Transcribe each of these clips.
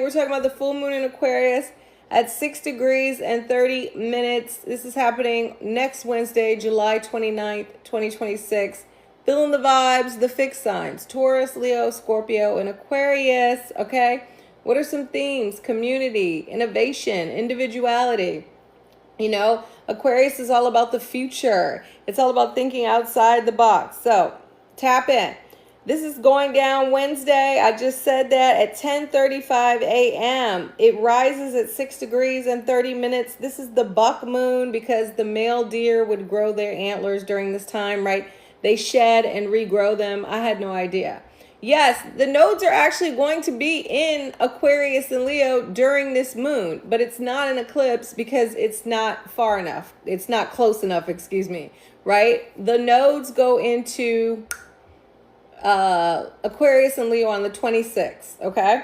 We're talking about the full moon in Aquarius at 6 degrees and 30 minutes. This is happening next Wednesday, July 29th, 2026. Feeling the vibes, the fixed signs, Taurus, Leo, Scorpio, and Aquarius, okay? What are some themes? Community, innovation, individuality. You know, Aquarius is all about the future. It's all about thinking outside the box. So, tap in. This is going down Wednesday. I just said that at 10:35 a.m. It rises at 6 degrees and 30 minutes. This is the buck moon because the male deer would grow their antlers during this time, right? They shed and regrow them. I had no idea. Yes, the nodes are actually going to be in Aquarius and Leo during this moon, but it's not an eclipse because it's not far enough. It's not close enough, excuse me, right? The nodes go into Aquarius and Leo on the 26th, okay?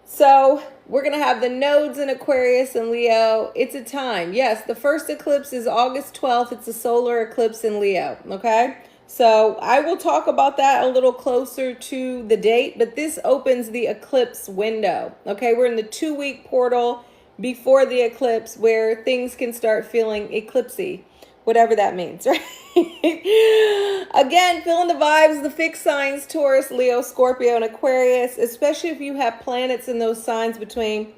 So we're going to have the nodes in Aquarius and Leo. It's a time. Yes, the first eclipse is August 12th. It's a solar eclipse in Leo, okay? So I will talk about that a little closer to the date, but this opens the eclipse window, okay? We're in the 2-week portal before the eclipse where things can start feeling eclipsy, whatever that means, right? Again, feeling the vibes, the fixed signs, Taurus, Leo, Scorpio, and Aquarius, especially if you have planets in those signs between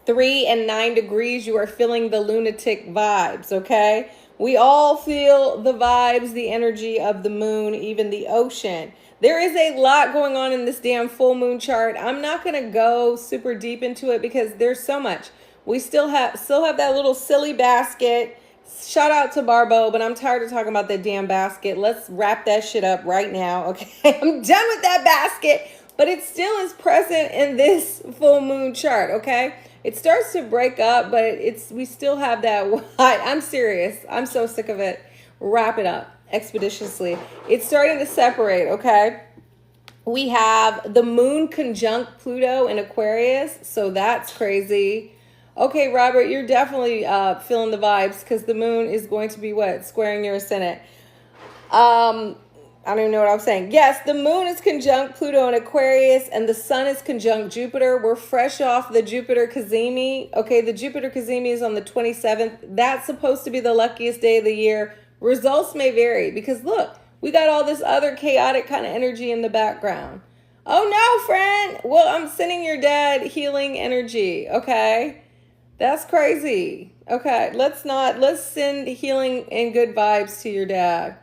3 and 9 degrees, you are feeling the lunatic vibes, okay? We all feel the vibes, the energy of the moon, even the ocean. There is a lot going on in this damn full moon chart. I'm not going to go super deep into it because there's so much. We still have that little silly basket. Shout out to Barbo, but I'm tired of talking about that damn basket. Let's wrap that shit up right now, okay? I'm done with that basket, but it still is present in this full moon chart, okay? It starts to break up, but we still have that. I'm serious. I'm so sick of it. Wrap it up expeditiously. It's starting to separate, okay? We have the moon conjunct Pluto in Aquarius, so that's crazy. Okay, Robert, you're definitely feeling the vibes because the moon is going to be what? Squaring your ascendant. I don't even know what I was saying. Yes, the moon is conjunct Pluto in Aquarius and the sun is conjunct Jupiter. We're fresh off the Jupiter Cazimi. Okay, the Jupiter Cazimi is on the 27th. That's supposed to be the luckiest day of the year. Results may vary because look, we got all this other chaotic kind of energy in the background. Oh no, friend. Well, I'm sending your dad healing energy, okay? That's crazy. Okay, let's send healing and good vibes to your dad.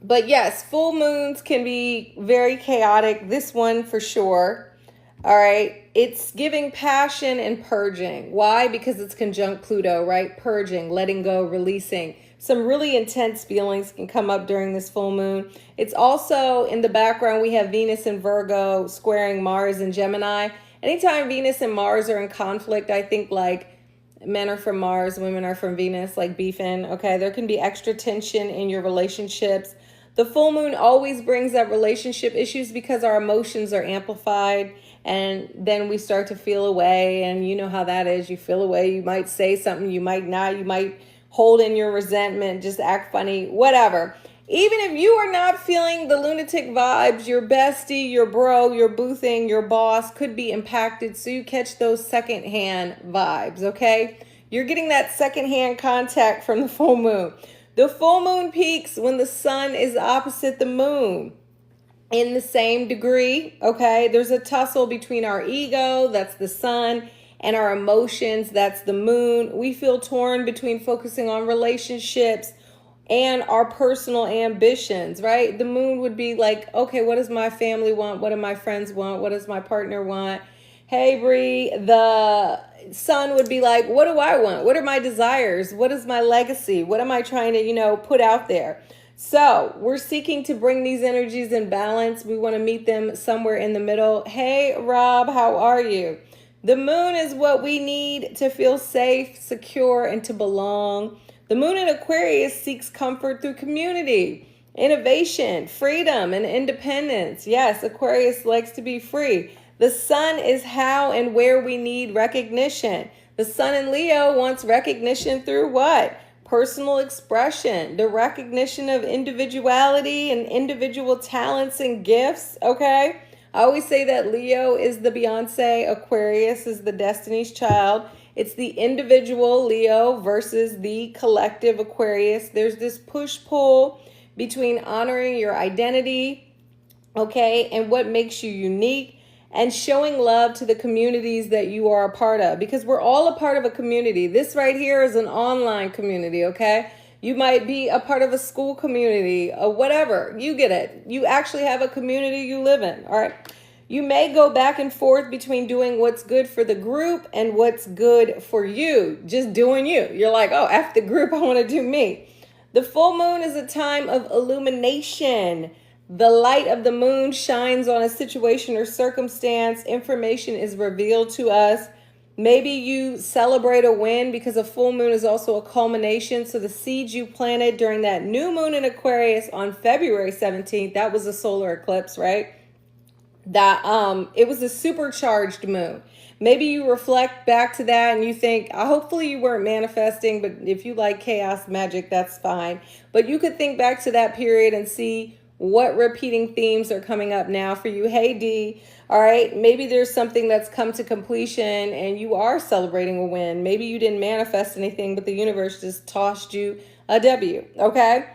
But yes, full moons can be very chaotic. This one for sure. All right. It's giving passion and purging. Why? Because it's conjunct Pluto, right? Purging, letting go, releasing. Some really intense feelings can come up during this full moon. It's also in the background, we have Venus and Virgo squaring Mars and Gemini. Anytime Venus and Mars are in conflict, I think like men are from Mars, women are from Venus, like beefing. Okay. There can be extra tension in your relationships. The full moon always brings up relationship issues because our emotions are amplified and then we start to feel away. And you know how that is. You feel away. You might say something. You might not. You might hold in your resentment, just act funny, whatever. Even if you are not feeling the lunatic vibes, your bestie, your bro, your boo thing, your boss could be impacted. So you catch those secondhand vibes, okay? You're getting that secondhand contact from the full moon. The full moon peaks when the sun is opposite the moon in the same degree, okay? There's a tussle between our ego, that's the sun, and our emotions, that's the moon. We feel torn between focusing on relationships and our personal ambitions, right? The moon would be like, okay, what does my family want? What do my friends want? What does my partner want? Hey, Bree, the sun would be like, what do I want? What are my desires? What is my legacy? What am I trying to, put out there? So we're seeking to bring these energies in balance. We want to meet them somewhere in the middle. Hey, Rob, how are you? The moon is what we need to feel safe, secure, and to belong. The moon in Aquarius seeks comfort through community, innovation, freedom, and independence. Yes, Aquarius likes to be free. The sun is how and where we need recognition. The sun in Leo wants recognition through what? Personal expression, the recognition of individuality and individual talents and gifts, okay? I always say that Leo is the Beyonce, Aquarius is the Destiny's Child. It's the individual Leo versus the collective Aquarius. There's this push-pull between honoring your identity, okay, and what makes you unique, and showing love to the communities that you are a part of, because we're all a part of a community. This right here is an online community, okay? You might be a part of a school community or whatever. You get it. You actually have a community you live in, all right? You may go back and forth between doing what's good for the group and what's good for you, just doing you. You're like, oh, after the group, I want to do me. The full moon is a time of illumination. The light of the moon shines on a situation or circumstance. Information is revealed to us. Maybe you celebrate a win because a full moon is also a culmination. So the seeds you planted during that new moon in Aquarius on February 17th, that was a solar eclipse, right? That it was a supercharged moon. Maybe you reflect back to that and you think, hopefully you weren't manifesting, but if you like chaos magic, that's fine. But you could think back to that period and see what repeating themes are coming up now for you. Hey, D. All right. Maybe there's something that's come to completion and you are celebrating a win. Maybe you didn't manifest anything, but the universe just tossed you a W. Okay.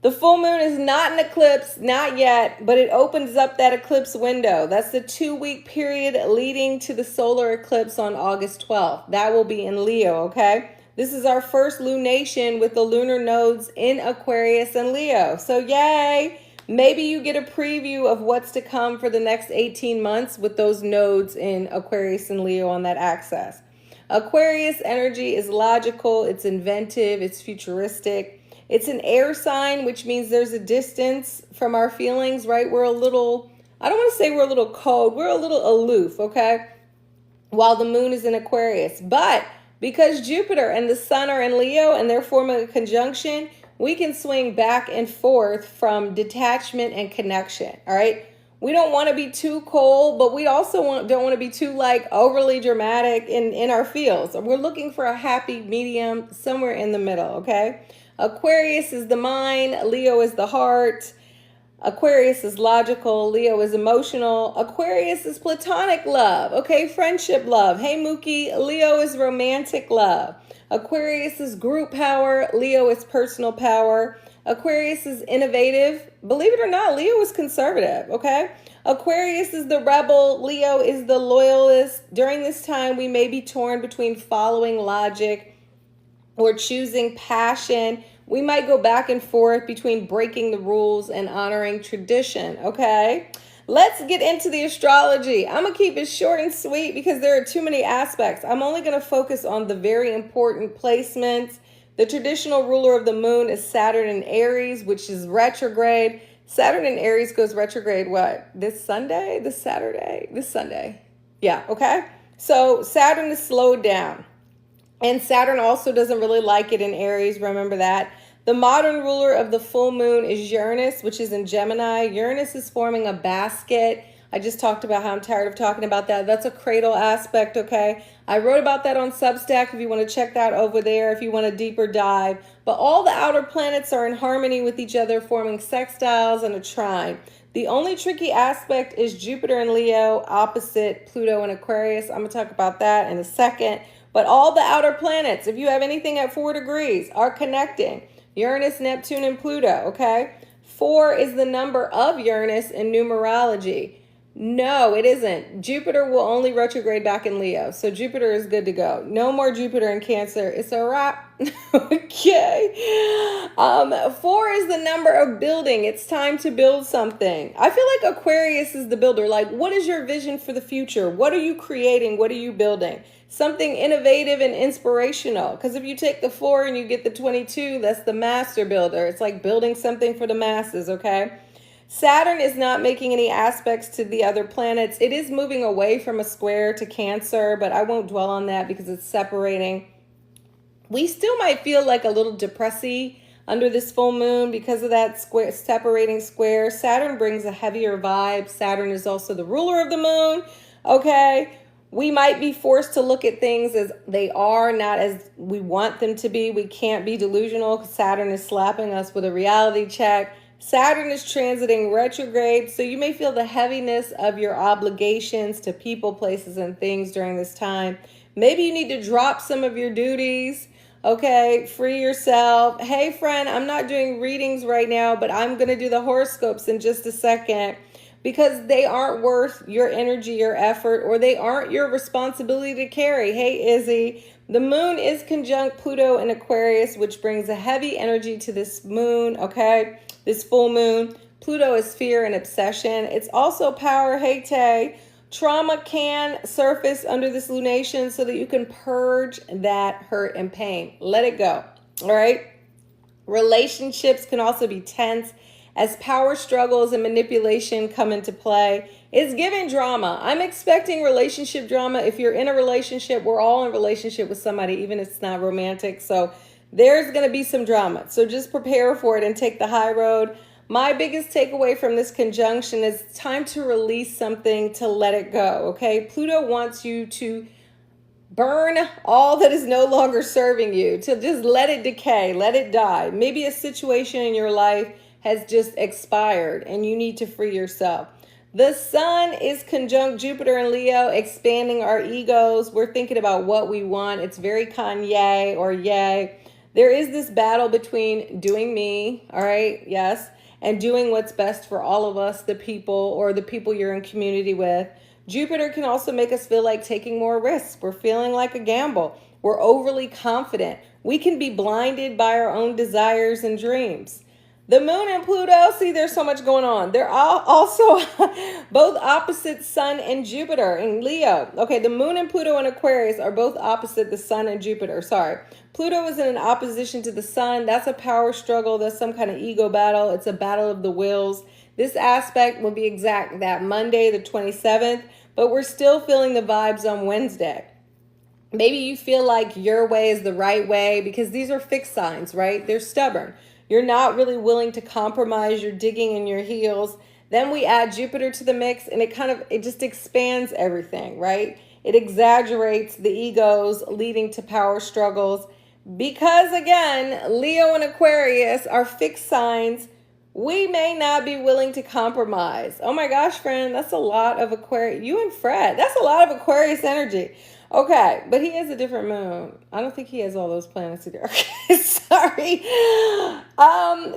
The full moon is not an eclipse, not yet, but it opens up that eclipse window. That's the 2-week period leading to the solar eclipse on August 12th. That will be in Leo, okay? This is our first lunation with the lunar nodes in Aquarius and Leo. So yay! Maybe you get a preview of what's to come for the next 18 months with those nodes in Aquarius and Leo on that axis. Aquarius energy is logical, it's inventive, it's futuristic. It's an air sign, which means there's a distance from our feelings, right? We're a little, I don't want to say we're a little cold, we're a little aloof, okay? While the moon is in Aquarius. But because Jupiter and the sun are in Leo and they're forming a conjunction, we can swing back and forth from detachment and connection, all right? We don't want to be too cold, but we also don't want to be too like overly dramatic in our feels. We're looking for a happy medium somewhere in the middle, okay? Aquarius is the mind, Leo is the heart. Aquarius is logical, Leo is emotional. Aquarius is platonic love, okay? Friendship love. Hey, Mookie, Leo is romantic love. Aquarius is group power, Leo is personal power. Aquarius is innovative. Believe it or not, Leo is conservative, okay? Aquarius is the rebel, Leo is the loyalist. During this time, we may be torn between following logic or choosing passion. We might go back and forth between breaking the rules and honoring tradition, okay? Let's get into the astrology. I'm going to keep it short and sweet because there are too many aspects. I'm only going to focus on the very important placements. The traditional ruler of the moon is Saturn in Aries, which is retrograde. Saturn in Aries goes retrograde what? This Sunday? This Saturday? This Sunday. Yeah, okay? So Saturn is slowed down. And Saturn also doesn't really like it in Aries. Remember that. The modern ruler of the full moon is Uranus, which is in Gemini. Uranus is forming a basket. I just talked about how I'm tired of talking about that. That's a cradle aspect, okay? I wrote about that on Substack if you want to check that over there, if you want a deeper dive. But all the outer planets are in harmony with each other, forming sextiles and a trine. The only tricky aspect is Jupiter in Leo, opposite Pluto in Aquarius. I'm going to talk about that in a second. But all the outer planets, if you have anything at 4 degrees, are connecting. Uranus, Neptune, and Pluto, okay? 4 is the number of Uranus in numerology. No, it isn't. Jupiter will only retrograde back in Leo. So Jupiter is good to go. No more Jupiter in Cancer. It's a wrap. Okay. 4 is the number of building. It's time to build something. I feel like Aquarius is the builder. Like, what is your vision for the future? What are you creating? What are you building? Something innovative and inspirational. Because if you take the 4 and you get the 22, that's the master builder. It's like building something for the masses, okay? Saturn is not making any aspects to the other planets. It is moving away from a square to Cancer, but I won't dwell on that because it's separating. We still might feel like a little depressy under this full moon because of that square, separating square. Saturn brings a heavier vibe. Saturn is also the ruler of the moon, okay? We might be forced to look at things as they are, not as we want them to be. We can't be delusional because Saturn is slapping us with a reality check. Saturn is transiting retrograde, so you may feel the heaviness of your obligations to people, places, and things during this time. Maybe you need to drop some of your duties, okay? Free yourself. Hey, friend, I'm not doing readings right now, but I'm going to do the horoscopes in just a second because they aren't worth your energy, your effort, or they aren't your responsibility to carry. Hey, Izzy, the moon is conjunct Pluto in Aquarius, which brings a heavy energy to this moon, okay? This full moon. Pluto is fear and obsession. It's also power. Hey, Tay. Trauma can surface under this lunation so that you can purge that hurt and pain. Let it go. All right. Relationships can also be tense as power struggles and manipulation come into play. It's giving drama. I'm expecting relationship drama. If you're in a relationship, we're all in a relationship with somebody, even if it's not romantic. So there's going to be some drama. So just prepare for it and take the high road. My biggest takeaway from this conjunction is it's time to release something, to let it go, okay? Pluto wants you to burn all that is no longer serving you, to just let it decay, let it die. Maybe a situation in your life has just expired and you need to free yourself. The sun is conjunct Jupiter and Leo, expanding our egos. We're thinking about what we want. It's very Kanye or yay. There is this battle between doing me, all right, yes, and doing what's best for all of us, the people or the people you're in community with. Jupiter can also make us feel like taking more risks. We're feeling like a gamble. We're overly confident. We can be blinded by our own desires and dreams. The moon and Pluto, see, there's so much going on. They're all also both opposite sun and Jupiter in Leo. Okay, the moon and Pluto in Aquarius are both opposite the sun and Jupiter. Sorry. Pluto is in an opposition to the sun. That's a power struggle. That's some kind of ego battle. It's a battle of the wills. This aspect will be exact that Monday, the 27th, but we're still feeling the vibes on Wednesday. Maybe you feel like your way is the right way because these are fixed signs, right? They're stubborn. You're not really willing to compromise. You're digging in your heels. Then we add Jupiter to the mix and it just expands everything, right? It exaggerates the egos, leading to power struggles. Because again, Leo and Aquarius are fixed signs. We may not be willing to compromise. Oh my gosh, friend, that's a lot of Aquarius. You and Fred, that's a lot of Aquarius energy. Okay, but he has a different moon. I don't think he has all those planets either. Okay, sorry.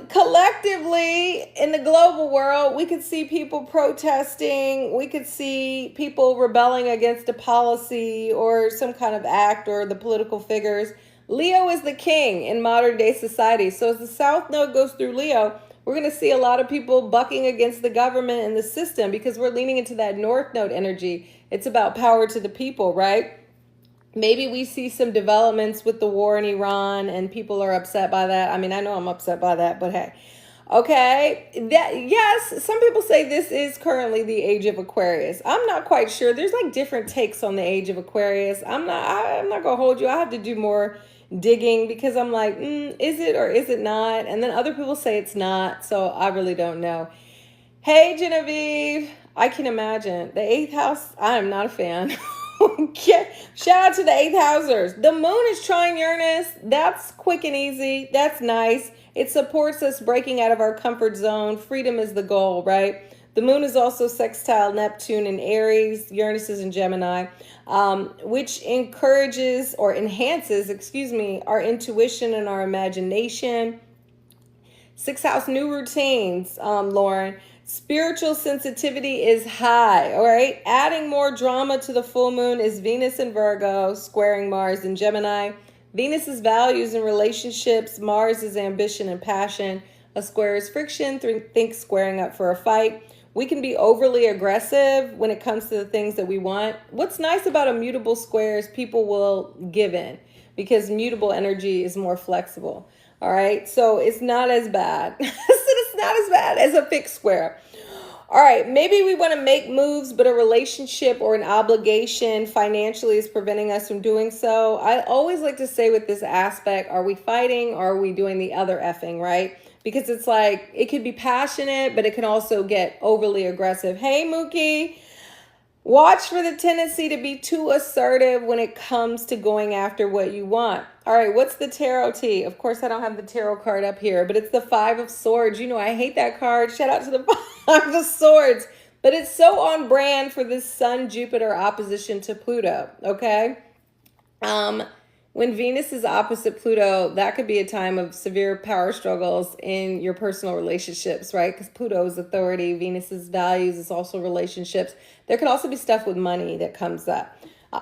Collectively, in the global world, we could see people protesting. We could see people rebelling against a policy or some kind of act or the political figures. Leo is the king in modern day society. So as the South Node goes through Leo, we're going to see a lot of people bucking against the government and the system because we're leaning into that North Node energy. It's about power to the people, right? Maybe we see some developments with the war in Iran and people are upset by that. I mean, I know I'm upset by that, but hey. Okay, yes, some people say this is currently the age of Aquarius. I'm not quite sure. There's like different takes on the age of Aquarius. I'm not going to hold you. I have to do more digging because I'm like, is it or is it not? And then other people say it's not, so I really don't know. Hey, Genevieve, I can imagine. The 8th house, I am not a fan. Shout out to the 8th housers. The moon is trine Uranus. That's quick and easy. That's nice. It supports us breaking out of our comfort zone. Freedom is the goal, right? The moon is also sextile Neptune in Aries. Uranus is in Gemini, which encourages or enhances, our intuition and our imagination. 6th house, new routines, Lauren. Spiritual sensitivity is high, all right? Adding more drama to the full moon is Venus in Virgo, squaring Mars in Gemini. Venus is values and relationships. Mars is ambition and passion. A square is friction. Think squaring up for a fight. We can be overly aggressive when it comes to the things that we want. What's nice about a mutable square is people will give in because mutable energy is more flexible. All right, so it's not as bad. It's not as bad as a fixed square. All right, maybe we want to make moves, but a relationship or an obligation financially is preventing us from doing so. I always like to say with this aspect, are we fighting or are we doing the other effing, right? Because it's like, it could be passionate, but it can also get overly aggressive. Hey, Mookie. Watch for the tendency to be too assertive when it comes to going after what you want. All right, what's the tarot T? Of course, I don't have the tarot card up here, but it's the Five of Swords. You know, I hate that card. Shout out to the Five of Swords. But it's so on brand for this Sun-Jupiter opposition to Pluto, okay? When Venus is opposite Pluto, that could be a time of severe power struggles in your personal relationships, right? Because Pluto is authority, Venus's values is also relationships. There could also be stuff with money that comes up.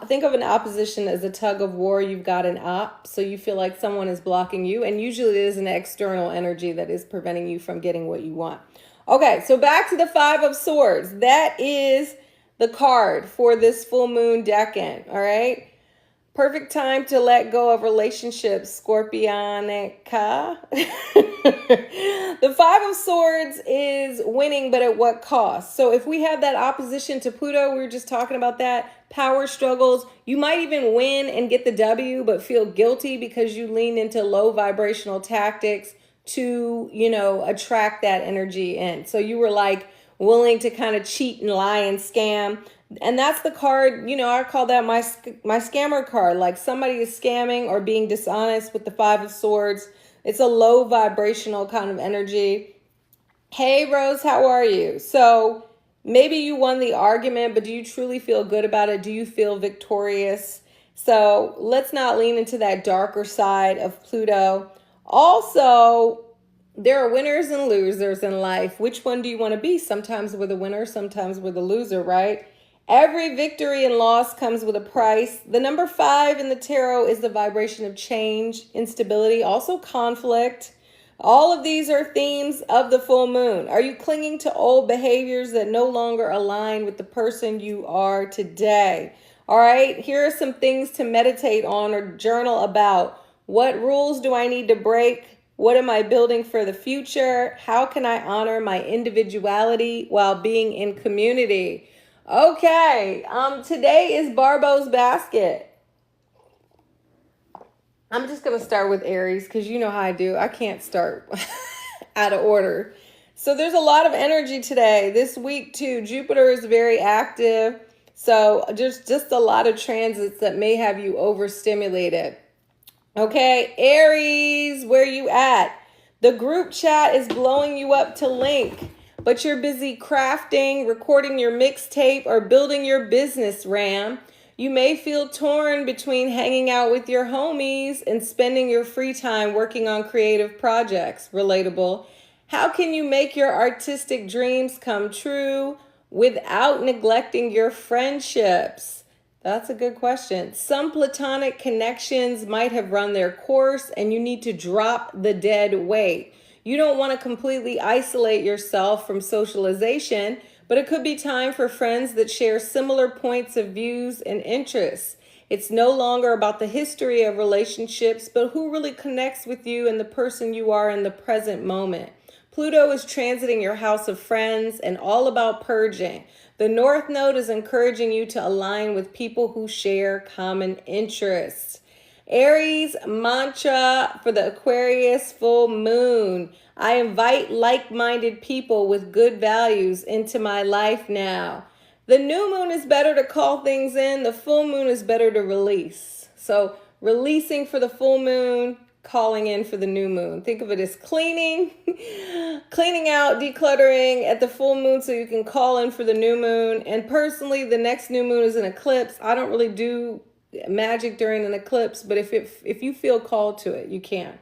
Think of an opposition as a tug of war. You've got an op, so you feel like someone is blocking you, and usually it is an external energy that is preventing you from getting what you want. Okay, so back to the Five of Swords. That is the card for this full moon decan, all right? Perfect time to let go of relationships, Scorpionica. The Five of Swords is winning, but at what cost? So if we have that opposition to Pluto, we were just talking about that, power struggles, you might even win and get the W, but feel guilty because you lean into low vibrational tactics to, you know, attract that energy in. So you were like willing to kind of cheat and lie and scam. And that's the card, you know, I call that my scammer card. Like somebody is scamming or being dishonest with the Five of Swords. It's a low vibrational kind of energy. Hey, Rose, how are you? So maybe you won the argument, but do you truly feel good about it? Do you feel victorious? So let's not lean into that darker side of Pluto. Also, there are winners and losers in life. Which one do you want to be? Sometimes we're the winner, sometimes we're the loser, right? Every victory and loss comes with a price. The number 5 in the tarot is the vibration of change, instability, also conflict. All of these are themes of the full moon. Are you clinging to old behaviors that no longer align with the person you are today? All right, here are some things to meditate on or journal about. What rules do I need to break? What am I building for the future? How can I honor my individuality while being in community? Okay, today is Barbo's basket. I'm just going to start with Aries because you know how I do. I can't start out of order. So there's a lot of energy today. This week too, Jupiter is very active. So there's just a lot of transits that may have you overstimulated. Okay, Aries, where you at? The group chat is blowing you up to link, but you're busy crafting, recording your mixtape, or building your business, Ram. You may feel torn between hanging out with your homies and spending your free time working on creative projects. Relatable. How can you make your artistic dreams come true without neglecting your friendships? That's a good question. Some platonic connections might have run their course and you need to drop the dead weight. You don't want to completely isolate yourself from socialization, but it could be time for friends that share similar points of views and interests. It's no longer about the history of relationships, but who really connects with you and the person you are in the present moment. Pluto is transiting your house of friends and all about purging. The North Node is encouraging you to align with people who share common interests. Aries mantra for the Aquarius full moon. I invite like-minded people with good values into my life now. The new moon is better to call things in. The full moon is better to release. So releasing for the full moon, calling in for the new moon. Think of it as cleaning, cleaning out, decluttering at the full moon so you can call in for the new moon. And personally, the next new moon is an eclipse. I don't really do magic during an eclipse, but if you feel called to it, you can.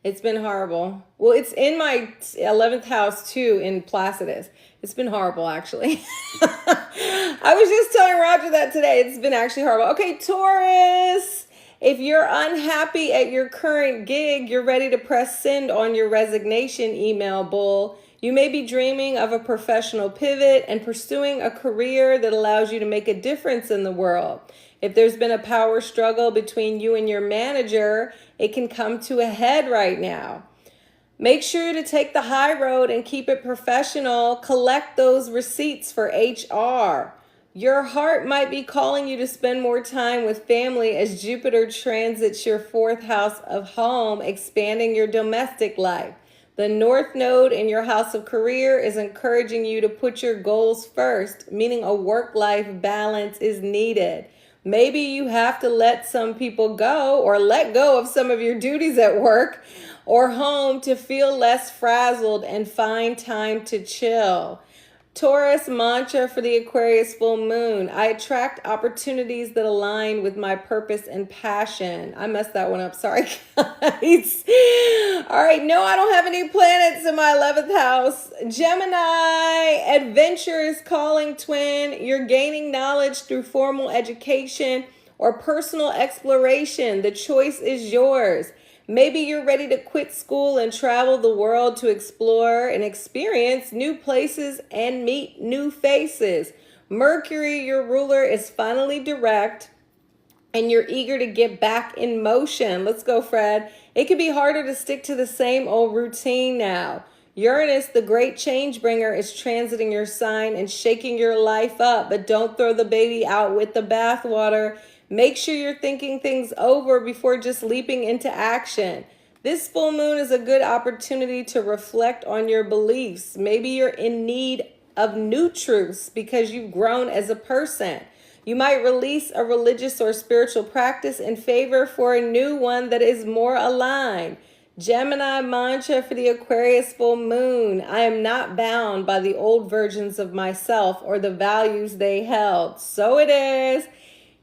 It's been horrible. Well, it's in my 11th house too, in Placidus. It's been horrible, actually. I was just telling Roger that today. It's been actually horrible. Okay, Taurus. If you're unhappy at your current gig, you're ready to press send on your resignation email, bull. You may be dreaming of a professional pivot and pursuing a career that allows you to make a difference in the world. If there's been a power struggle between you and your manager, it can come to a head right now. Make sure to take the high road and keep it professional. Collect those receipts for HR. Your heart might be calling you to spend more time with family as Jupiter transits your 4th house of home, expanding your domestic life. The North Node in your house of career is encouraging you to put your goals first, meaning a work-life balance is needed. Maybe you have to let some people go or let go of some of your duties at work or home to feel less frazzled and find time to chill. Taurus mantra for the Aquarius full moon. I attract opportunities that align with my purpose and passion. I messed that one up. Sorry, guys. All right. No, I don't have any planets in my 11th house. Gemini, adventure is calling, twin. You're gaining knowledge through formal education or personal exploration. The choice is yours. Maybe you're ready to quit school and travel the world to explore and experience new places and meet new faces. Mercury, your ruler, is finally direct and you're eager to get back in motion. Let's go, Fred. It can be harder to stick to the same old routine now. Uranus, the great change bringer, is transiting your sign and shaking your life up, but don't throw the baby out with the bathwater. Make sure you're thinking things over before just leaping into action. This full moon is a good opportunity to reflect on your beliefs. Maybe you're in need of new truths because you've grown as a person. You might release a religious or spiritual practice in favor for a new one that is more aligned. Gemini mantra for the Aquarius full moon. I am not bound by the old versions of myself or the values they held. So it is.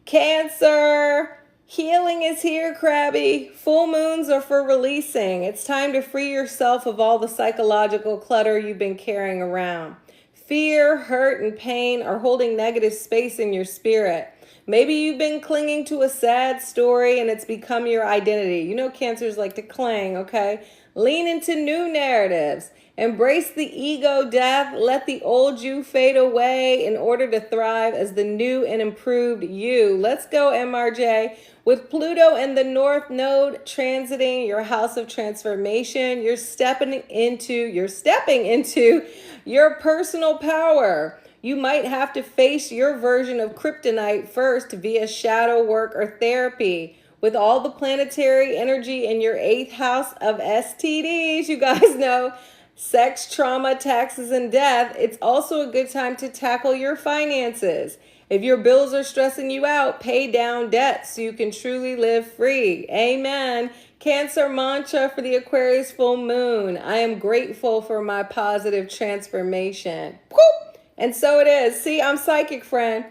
Cancer, healing is here, Crabby. Full moons are for releasing. It's time to free yourself of all the psychological clutter you've been carrying around. Fear, hurt, and pain are holding negative space in your spirit. Maybe you've been clinging to a sad story and it's become your identity. You know cancers like to cling, okay? Lean into new narratives. Embrace the ego death. Let the old you fade away in order to thrive as the new and improved you. Let's go, MRJ. With Pluto and the North Node transiting your house of transformation, you're stepping into your personal power. You might have to face your version of kryptonite first via shadow work or therapy. With all the planetary energy in your 8th house of STDs, you guys know, sex, trauma, taxes, and death, it's also a good time to tackle your finances. If your bills are stressing you out, pay down debt so you can truly live free. Amen. Cancer mantra for the Aquarius full moon. I am grateful for my positive transformation. Whoop! And so it is. See, I'm psychic, friend.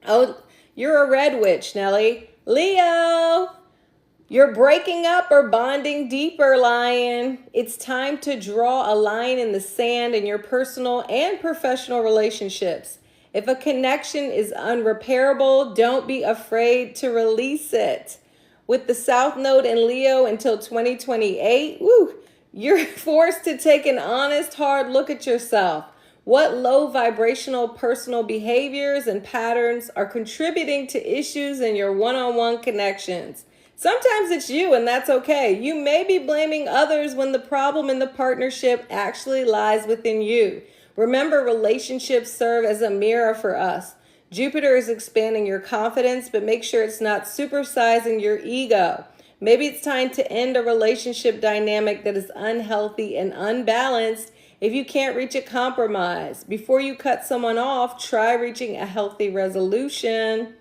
Oh, you're a red witch, Nelly. Leo, you're breaking up or bonding deeper, Lion. It's time to draw a line in the sand in your personal and professional relationships. If a connection is unrepairable, don't be afraid to release it. With the South Node in Leo until 2028, you're forced to take an honest, hard look at yourself. What low vibrational personal behaviors and patterns are contributing to issues in your one-on-one connections? Sometimes it's you, and that's okay. You may be blaming others when the problem in the partnership actually lies within you. Remember, relationships serve as a mirror for us. Jupiter is expanding your confidence, but make sure it's not supersizing your ego. Maybe it's time to end a relationship dynamic that is unhealthy and unbalanced. If you can't reach a compromise, before you cut someone off, try reaching a healthy resolution.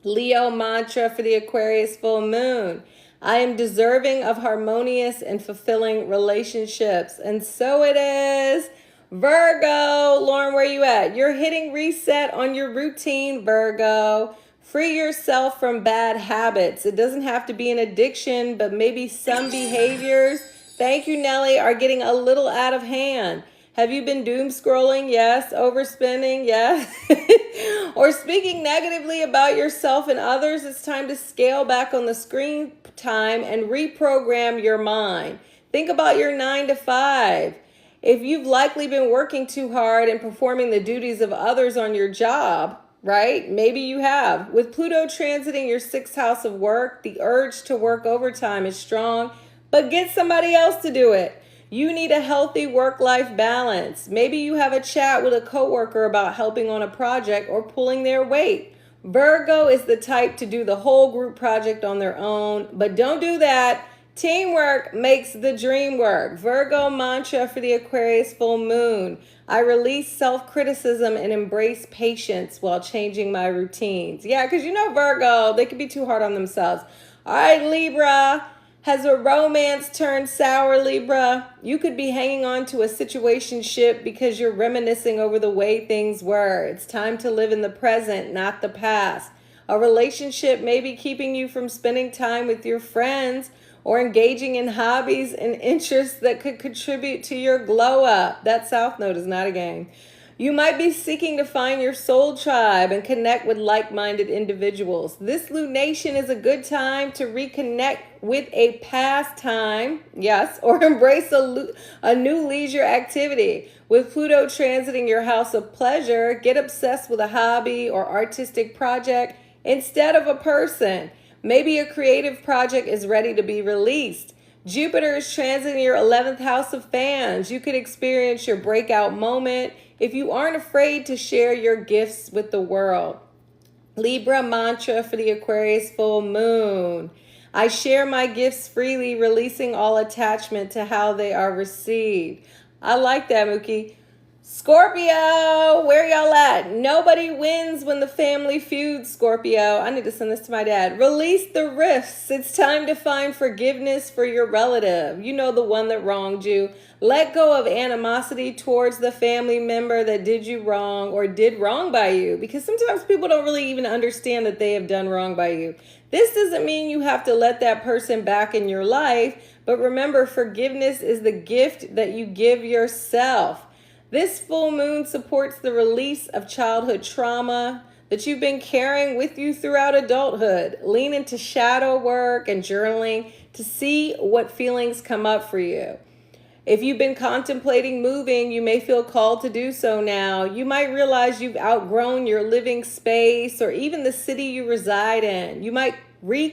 Leo mantra for the Aquarius full moon. I am deserving of harmonious and fulfilling relationships. And so it is. Virgo, Lauren, where you at? You're hitting reset on your routine, Virgo. Free yourself from bad habits. It doesn't have to be an addiction, but maybe some behaviors, thank you, Nelly, are getting a little out of hand. Have you been doom scrolling? Yes. Overspending? Yes. Or speaking negatively about yourself and others? It's time to scale back on the screen time and reprogram your mind. Think about your 9 to 5. If you've likely been working too hard and performing the duties of others on your job, right? Maybe you have. With Pluto transiting your 6th house of work, the urge to work overtime is strong, but get somebody else to do it. You need a healthy work-life balance. Maybe you have a chat with a coworker about helping on a project or pulling their weight. Virgo is the type to do the whole group project on their own, but don't do that. Teamwork makes the dream work. Virgo mantra for the Aquarius full moon. I release self-criticism and embrace patience while changing my routines. Yeah, because you know Virgo, they can be too hard on themselves. All right, Libra. Has a romance turned sour, Libra? You could be hanging on to a situationship because you're reminiscing over the way things were. It's time to live in the present, not the past. A relationship may be keeping you from spending time with your friends or engaging in hobbies and interests that could contribute to your glow up. That South Node is not a game. You might be seeking to find your soul tribe and connect with like-minded individuals. This lunation is a good time to reconnect with a past time, yes, or embrace a new leisure activity. With Pluto transiting your house of pleasure, get obsessed with a hobby or artistic project instead of a person. Maybe a creative project is ready to be released. Jupiter is transiting your 11th house of fans. You could experience your breakout moment if you aren't afraid to share your gifts with the world. Libra mantra for the Aquarius full moon. I share my gifts freely, releasing all attachment to how they are received. I like that, Mookie. Scorpio, where y'all at? Nobody wins when the family feuds, Scorpio. I need to send this to my dad. Release the rifts. It's time to find forgiveness for your relative. You know, the one that wronged you. Let go of animosity towards the family member that did you wrong or did wrong by you, because sometimes people don't really even understand that they have done wrong by you. This doesn't mean you have to let that person back in your life, but remember, forgiveness is the gift that you give yourself. This full moon supports the release of childhood trauma that you've been carrying with you throughout adulthood. Lean into shadow work and journaling to see what feelings come up for you. If you've been contemplating moving, you may feel called to do so now. You might realize you've outgrown your living space or even the city you reside in. You might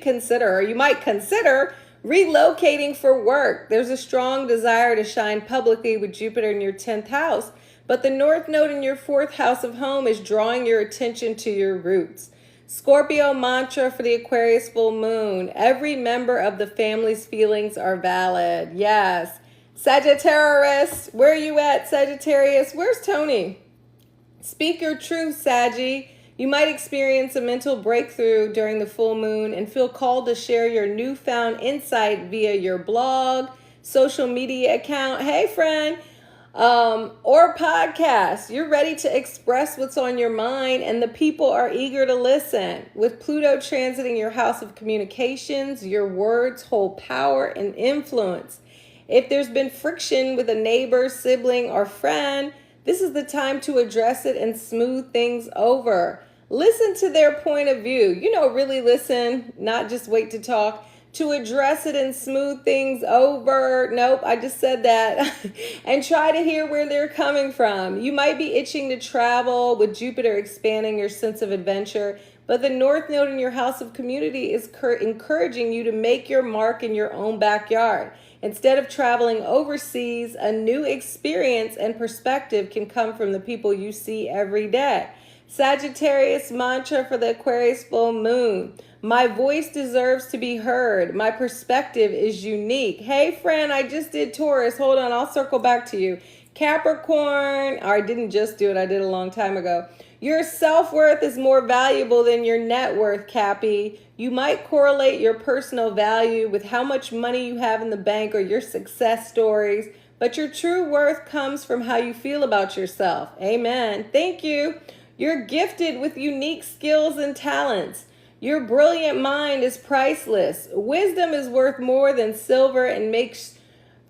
consider relocating for work. There's a strong desire to shine publicly with Jupiter in your 10th house, but the North Node in your 4th house of home is drawing your attention to your roots. Scorpio mantra for the Aquarius full moon. Every member of the family's feelings are valid. Yes. Sagittarius, where are you at, Sagittarius? Where's Tony? Speak your truth, Saggy. You might experience a mental breakthrough during the full moon and feel called to share your newfound insight via your blog, social media account, hey friend, or podcast. You're ready to express what's on your mind and the people are eager to listen. With Pluto transiting your house of communications, your words hold power and influence. If there's been friction with a neighbor, sibling, or friend, this is the time to address it and smooth things over. Listen to their point of view. You know, really listen, not just wait to talk. To address it and smooth things over. Nope, I just said that. And try to hear where they're coming from. You might be itching to travel with Jupiter expanding your sense of adventure, but the North Node in your house of community is encouraging you to make your mark in your own backyard. Instead of traveling overseas, a new experience and perspective can come from the people you see every day. Sagittarius mantra for the Aquarius full moon. My voice deserves to be heard. My perspective is unique. Hey, friend, I just did Taurus. Hold on, I'll circle back to you. Capricorn, or I didn't just do it. I did a long time ago. Your self-worth is more valuable than your net worth, Cappy. You might correlate your personal value with how much money you have in the bank or your success stories, but your true worth comes from how you feel about yourself. Amen. Thank you. You're gifted with unique skills and talents. Your brilliant mind is priceless. Wisdom is worth more than silver and makes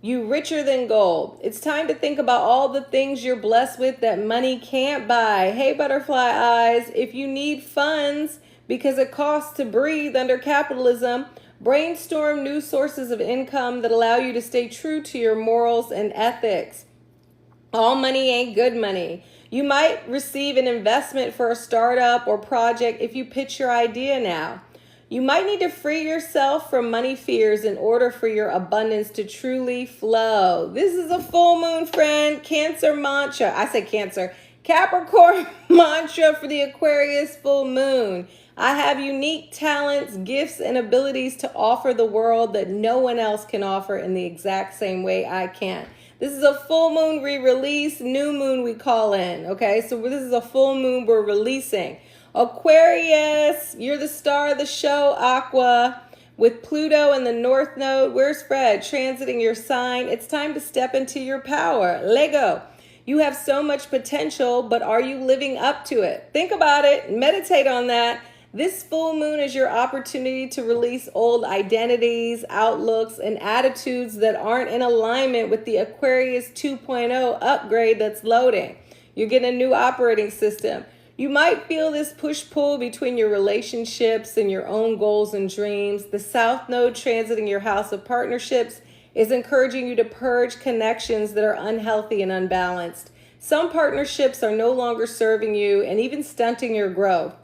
you richer than gold. It's time to think about all the things you're blessed with that money can't buy. Hey, butterfly eyes, if you need funds because it costs to breathe under capitalism, brainstorm new sources of income that allow you to stay true to your morals and ethics. All money ain't good money. You might receive an investment for a startup or project if you pitch your idea now. You might need to free yourself from money fears in order for your abundance to truly flow. This is a full moon, friend. Cancer mantra. I said Cancer. Capricorn mantra for the Aquarius full moon. I have unique talents, gifts, and abilities to offer the world that no one else can offer in the exact same way I can. This is a full moon re-release, new moon we call in, okay? So this is a full moon we're releasing. Aquarius, you're the star of the show, Aqua. With Pluto in the North Node, where's Fred? Transiting your sign. It's time to step into your power. Lego. You have so much potential, but are you living up to it? Think about it. Meditate on that. This full moon is your opportunity to release old identities, outlooks, and attitudes that aren't in alignment with the Aquarius 2.0 upgrade that's loading. You're getting a new operating system. You might feel this push-pull between your relationships and your own goals and dreams. The South Node transiting your house of partnerships is encouraging you to purge connections that are unhealthy and unbalanced. Some partnerships are no longer serving you and even stunting your growth.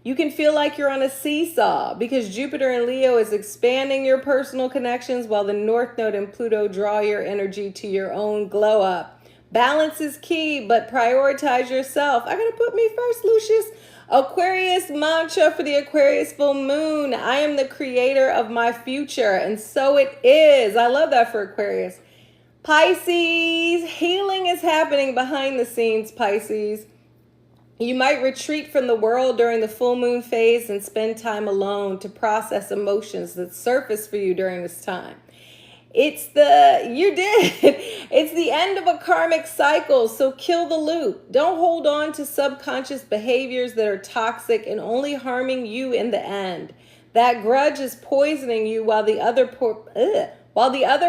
You can feel like you're on a seesaw because Jupiter in Leo is expanding your personal connections while the North Node and Pluto draw your energy to your own glow up. Balance is key, but prioritize yourself. I gotta put me first, Lucius. Aquarius mantra for the Aquarius full moon. I am the creator of my future, and so it is. I love that for Aquarius. Pisces, healing is happening behind the scenes, Pisces. You might retreat from the world during the full moon phase and spend time alone to process emotions that surface for you during this time. It's the end of a karmic cycle, so kill the loop. Don't hold on to subconscious behaviors that are toxic and only harming you in the end. That grudge is poisoning you while the other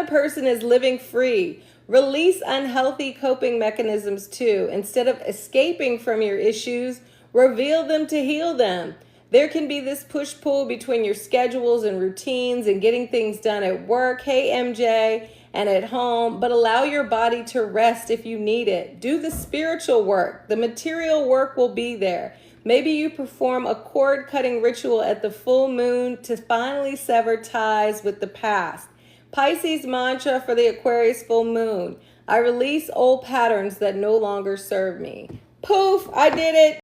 person is living free. Release unhealthy coping mechanisms too. Instead of escaping from your issues, reveal them to heal them. There can be this push-pull between your schedules and routines and getting things done at work, hey MJ, and at home, but allow your body to rest if you need it. Do the spiritual work. The material work will be there. Maybe you perform a cord-cutting ritual at the full moon to finally sever ties with the past. Pisces mantra for the Aquarius full moon. I release old patterns that no longer serve me. Poof, I did it.